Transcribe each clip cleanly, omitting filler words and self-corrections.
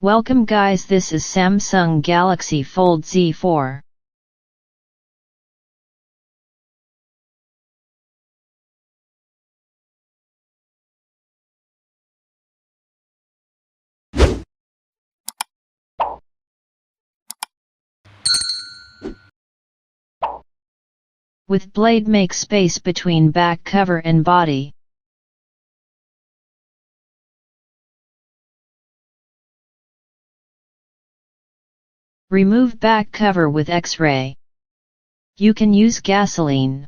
Welcome guys, this is Samsung Galaxy Fold Z4. With blade, make space between back cover and body. Remove back cover with X-ray. You can use gasoline.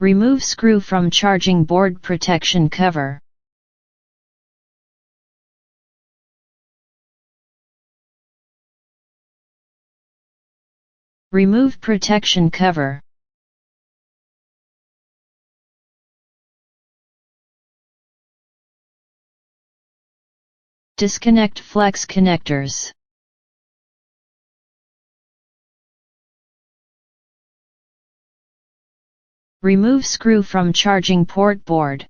Remove screw from charging board protection cover. Remove protection cover. Disconnect flex connectors. Remove screw from charging port board.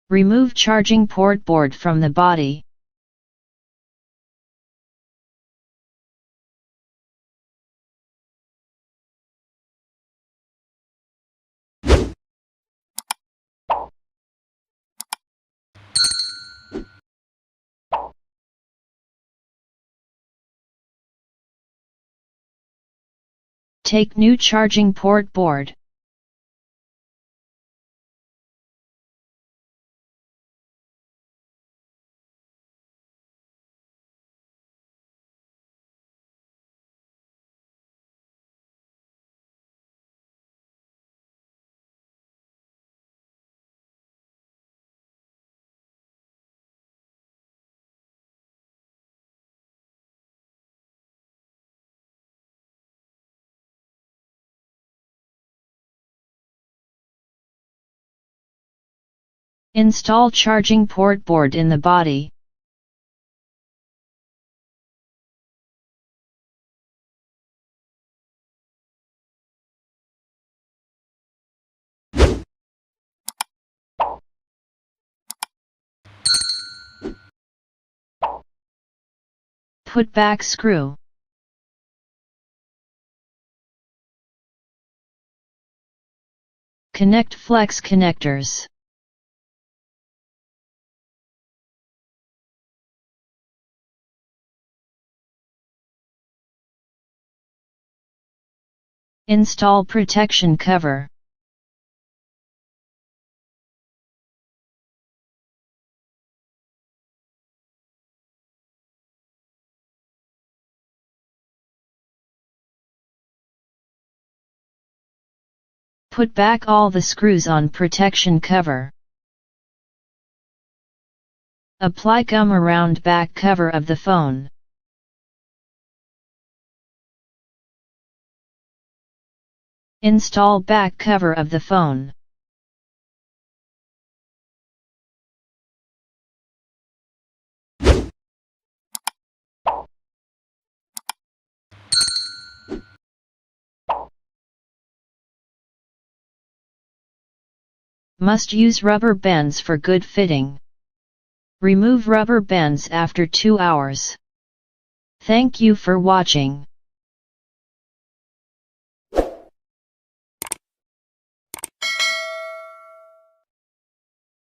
Remove charging port board from the body. Take new charging port board. Install charging port board in the body. Put back screw. Connect flex connectors. Install protection cover. Put back all the screws on protection cover. Apply gum around back cover of the phone. Install back cover of the phone. Must use rubber bands for good fitting. Remove rubber bands after 2 hours. Thank you for watching.